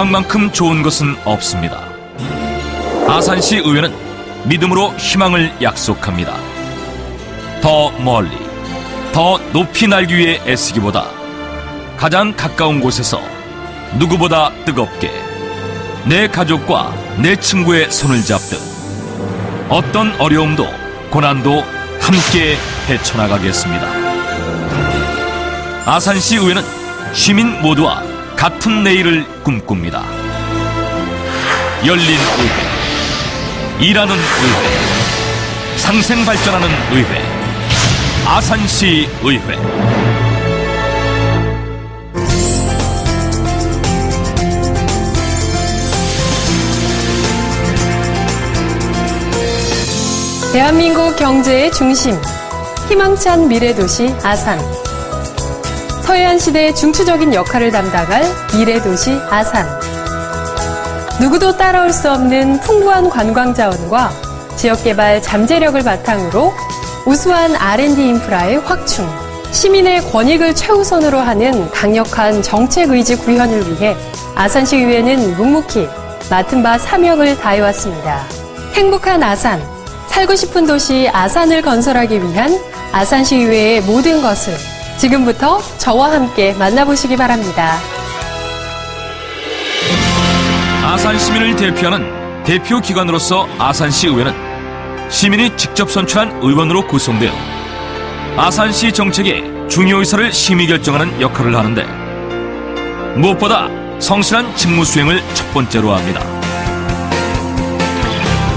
희망만큼 좋은 것은 없습니다. 아산시 의회는 믿음으로 희망을 약속합니다. 더 멀리, 더 높이 날기 위해 애쓰기보다 가장 가까운 곳에서 누구보다 뜨겁게 내 가족과 내 친구의 손을 잡듯 어떤 어려움도 고난도 함께 헤쳐나가겠습니다. 아산시 의회는 시민 모두와 같은 내일을 꿈꿉니다. 열린 의회, 일하는 의회, 상생발전하는 의회, 아산시 의회. 대한민국 경제의 중심, 희망찬 미래도시 아산. 서해안 시대의 중추적인 역할을 담당할 미래도시 아산. 누구도 따라올 수 없는 풍부한 관광자원과 지역개발 잠재력을 바탕으로 우수한 R&D 인프라의 확충, 시민의 권익을 최우선으로 하는 강력한 정책의지 구현을 위해 아산시의회는 묵묵히 맡은 바 사명을 다해왔습니다. 행복한 아산, 살고 싶은 도시 아산을 건설하기 위한 아산시의회의 모든 것을 지금부터 저와 함께 만나보시기 바랍니다. 아산 시민을 대표하는 대표 기관으로서 아산시 의회는 시민이 직접 선출한 의원으로 구성되어 아산시 정책의 중요 의사를 심의 결정하는 역할을 하는데 무엇보다 성실한 직무 수행을 첫 번째로 합니다.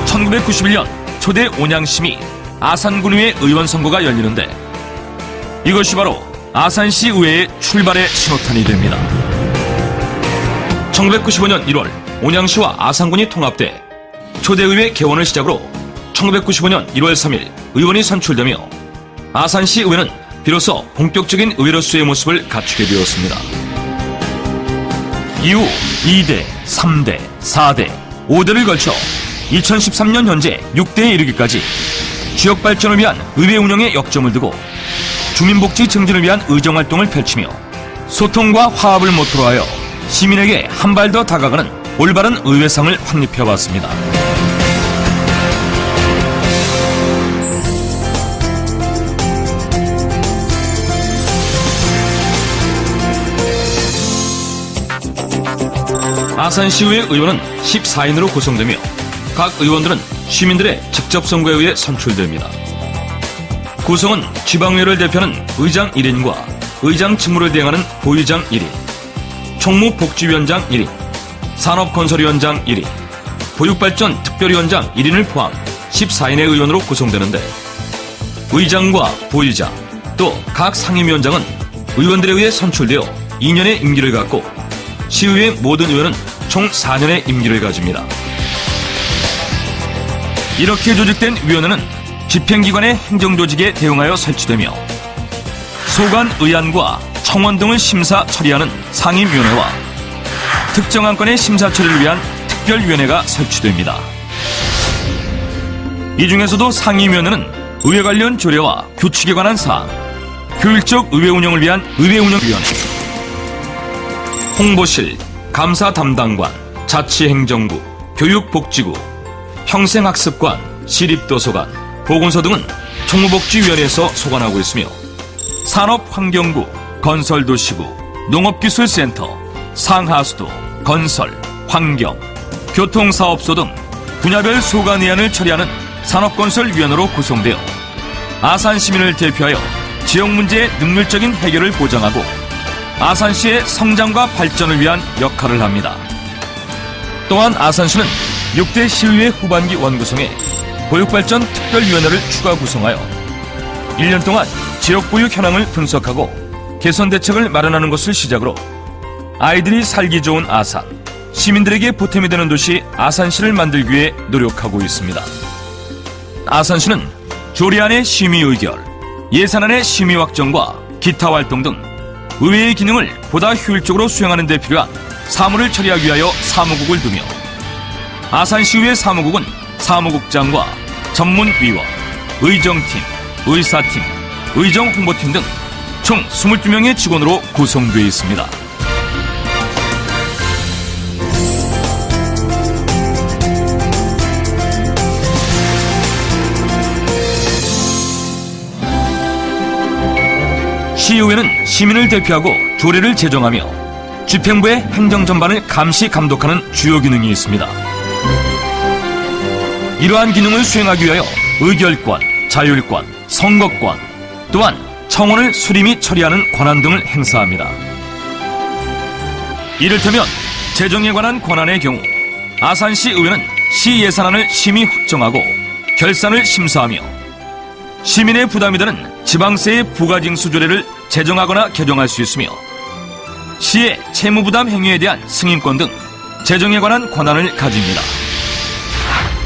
1991년 초대 온양시민 아산군의회 의원 선거가 열리는데 이것이 바로 아산시 의회의 출발의 신호탄이 됩니다. 1995년 1월 온양시와 아산군이 통합돼 초대의회 개원을 시작으로 1995년 1월 3일 의원이 선출되며 아산시 의회는 비로소 본격적인 의회로서의 모습을 갖추게 되었습니다. 이후 2대, 3대, 4대, 5대를 걸쳐 2013년 현재 6대에 이르기까지 지역 발전을 위한 의회 운영에 역점을 두고 주민복지 증진을 위한 의정활동을 펼치며 소통과 화합을 모토로 하여 시민에게 한 발 더 다가가는 올바른 의회상을 확립해왔습니다. 아산시의회 의원은 14인으로 구성되며 각 의원들은 시민들의 직접 선거에 의해 선출됩니다. 구성은 지방의회를 대표하는 의장 1인과 의장 직무를 대행하는 부의장 1인, 총무복지위원장 1인, 산업건설위원장 1인, 보육발전 특별위원장 1인을 포함 14인의 의원으로 구성되는데 의장과 부의장, 또 각 상임위원장은 의원들에 의해 선출되어 2년의 임기를 갖고 시의회 모든 의원은 총 4년의 임기를 가집니다. 이렇게 조직된 위원회는 집행기관의 행정조직에 대응하여 설치되며 소관 의안과 청원 등을 심사 처리하는 상임위원회와 특정 안건의 심사 처리를 위한 특별위원회가 설치됩니다. 이 중에서도 상임위원회는 의회 관련 조례와 규칙에 관한 사항, 효율적 의회 운영을 위한 의회운영위원회, 홍보실, 감사 담당관, 자치행정부, 교육복지부, 평생학습관, 시립도서관, 보건소 등은 총무복지위원회에서 소관하고 있으며 산업환경부, 건설도시부, 농업기술센터, 상하수도, 건설, 환경, 교통사업소 등 분야별 소관의안을 처리하는 산업건설위원회로 구성되어 아산시민을 대표하여 지역 문제의 능률적인 해결을 보장하고 아산시의 성장과 발전을 위한 역할을 합니다. 또한 아산시는 6대 시의회 후반기 원구성에 보육발전 특별위원회를 추가 구성하여 1년 동안 지역보육 현황을 분석하고 개선 대책을 마련하는 것을 시작으로 아이들이 살기 좋은 아산, 시민들에게 보탬이 되는 도시 아산시를 만들기 위해 노력하고 있습니다. 아산시는 조례안의 심의 의결, 예산안의 심의 확정과 기타 활동 등 의회의 기능을 보다 효율적으로 수행하는 데 필요한 사무를 처리하기 위하여 사무국을 두며 아산시의회 사무국은 사무국장과 전문위원, 의정팀, 의사팀, 의정홍보팀 등 총 22명의 직원으로 구성되어 있습니다. 시의회는 시민을 대표하고 조례를 제정하며 집행부의 행정 전반을 감시 감독하는 주요 기능이 있습니다. 이러한 기능을 수행하기 위하여 의결권, 자율권, 선거권, 또한 청원을 수리 및 처리하는 권한 등을 행사합니다. 이를테면 재정에 관한 권한의 경우 아산시 의회는 시 예산안을 심의 확정하고 결산을 심사하며 시민의 부담이 되는 지방세의 부가징수 조례를 제정하거나 개정할 수 있으며 시의 채무부담 행위에 대한 승인권 등 재정에 관한 권한을 가집니다.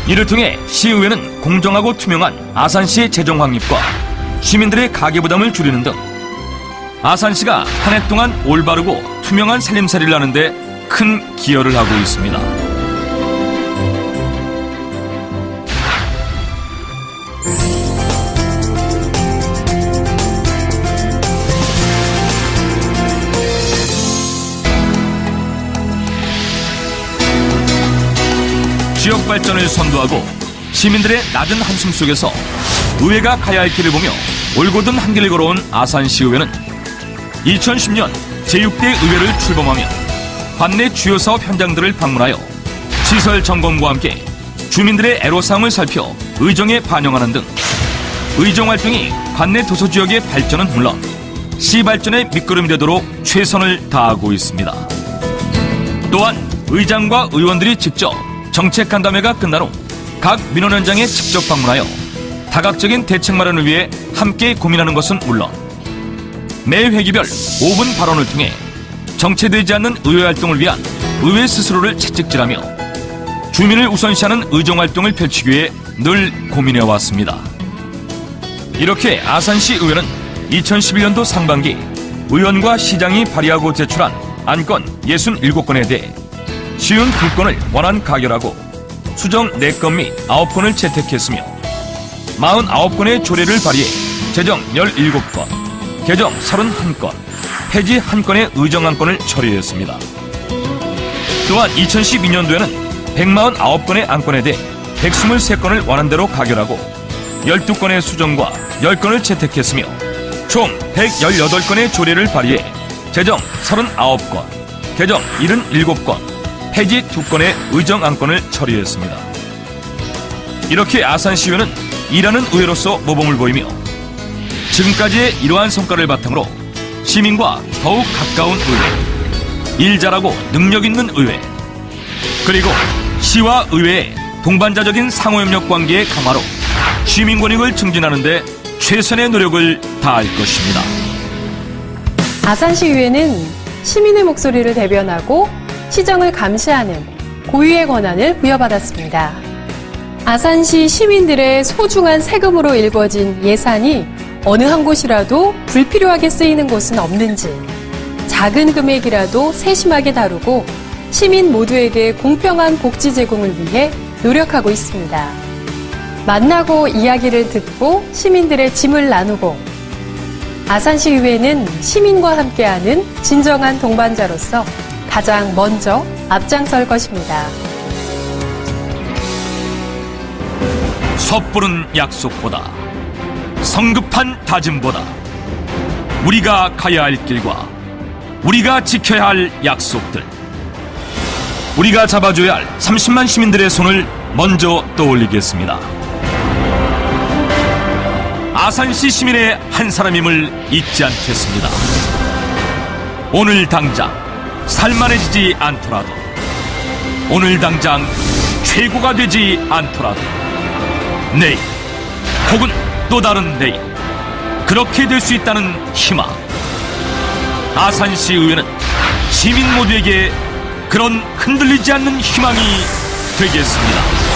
이를 통해 시의회는 공정하고 투명한 아산시의 재정 확립과 시민들의 가계부담을 줄이는 등 아산시가 한 해 동안 올바르고 투명한 살림살이를 하는 데 큰 기여를 하고 있습니다. 지역 발전을 선도하고 시민들의 낮은 한숨 속에서 의회가 가야 할 길을 보며 올곧은 한 길을 걸어온 아산시의회는 2010년 제6대 의회를 출범하며 관내 주요 사업 현장들을 방문하여 시설 점검과 함께 주민들의 애로사항을 살펴 의정에 반영하는 등 의정 활동이 관내 도서 지역의 발전은 물론 시 발전의 밑거름이 되도록 최선을 다하고 있습니다. 또한 의장과 의원들이 직접 정책 간담회가 끝난 후 각 민원 현장에 직접 방문하여 다각적인 대책 마련을 위해 함께 고민하는 것은 물론 매 회기별 5분 발언을 통해 정체되지 않는 의회 활동을 위한 의회 스스로를 채찍질하며 주민을 우선시하는 의정 활동을 펼치기 위해 늘 고민해 왔습니다. 이렇게 아산시 의회는 2011년도 상반기 의원과 시장이 발의하고 제출한 안건 67건에 대해 쉬운 2건을 원안 가결하고 수정 4건 및 9건을 채택했으며 49건의 조례를 발의해 제정 17건, 개정 31건, 폐지 1건의 의정 안건을 처리했습니다. 또한 2012년도에는 149건의 안건에 대해 123건을 원안대로 가결하고 12건의 수정과 10건을 채택했으며 총 118건의 조례를 발의해 제정 39건, 개정 77건, 폐지 2건의 의정 안건을 처리했습니다. 이렇게 아산시의회는 일하는 의회로서 모범을 보이며 지금까지의 이러한 성과를 바탕으로 시민과 더욱 가까운 의회, 일 잘하고 능력 있는 의회, 그리고 시와 의회의 동반자적인 상호협력 관계의 강화로 시민 권익을 증진하는 데 최선의 노력을 다할 것입니다. 아산시의회는 시민의 목소리를 대변하고 시정을 감시하는 고유의 권한을 부여받았습니다. 아산시 시민들의 소중한 세금으로 일궈진 예산이 어느 한 곳이라도 불필요하게 쓰이는 곳은 없는지 작은 금액이라도 세심하게 다루고 시민 모두에게 공평한 복지 제공을 위해 노력하고 있습니다. 만나고 이야기를 듣고 시민들의 짐을 나누고 아산시의회는 시민과 함께하는 진정한 동반자로서 가장 먼저 앞장설 것입니다. 섣부른 약속보다 성급한 다짐보다 우리가 가야 할 길과 우리가 지켜야 할 약속들, 우리가 잡아줘야 할 30만 시민들의 손을 먼저 떠올리겠습니다. 아산시 시민의 한 사람임을 잊지 않겠습니다. 오늘 당장 살만해지지 않더라도, 오늘 당장 최고가 되지 않더라도 내일 혹은 또 다른 내일 그렇게 될 수 있다는 희망. 아산시 의회는 시민 모두에게 그런 흔들리지 않는 희망이 되겠습니다.